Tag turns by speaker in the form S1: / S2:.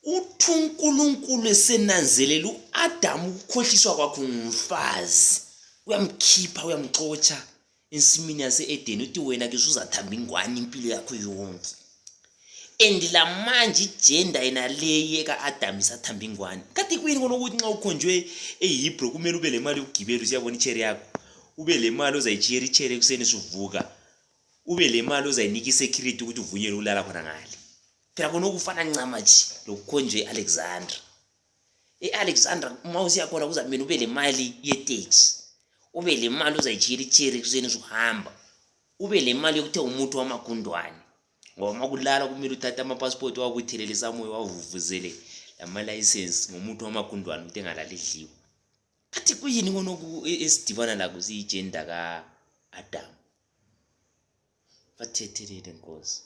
S1: uthi uNkulunkulu esenanzelela uAdamu ukukhohliswa kwakhe ngumfazi uyamkhipha uyamxotsha ensimini yase-Edeni uthi wena ke uzathamba ingwane impilo yakho yonke. And la manje igender enaleyi eka-Adamu isathamba ingwane. Kanti kuyini kona ukuthi nxa ukhonjwe eHebrew kumele ube lemali yokugibela usiyabona icherry yakho, ube lemali ozayichiyela icherry ekuseni suvuka, ube lemali ozayinika isecurity ukuthi uvunyelwe ulala khona ngale. Phela kona okufana ncama nje lokukhonjwe eAlexandra. eAlexandra uma usiyakhona kuzamele ube lemali yetaxi, ube lemali ozayichiyela icherry ekuseni suhamba, ube lemali yokuthenga umuthi wamagundwane. Ngoba makulala kumele uthathe ama-passport wakho uthelele samoya wavuvuzele lama-license ngomuthi wamagundwane ukuthi engalali edliwe. Kanti kuyini konoku esidibana lakho siyigender ka-Adamu? Bathethelele Nkosi.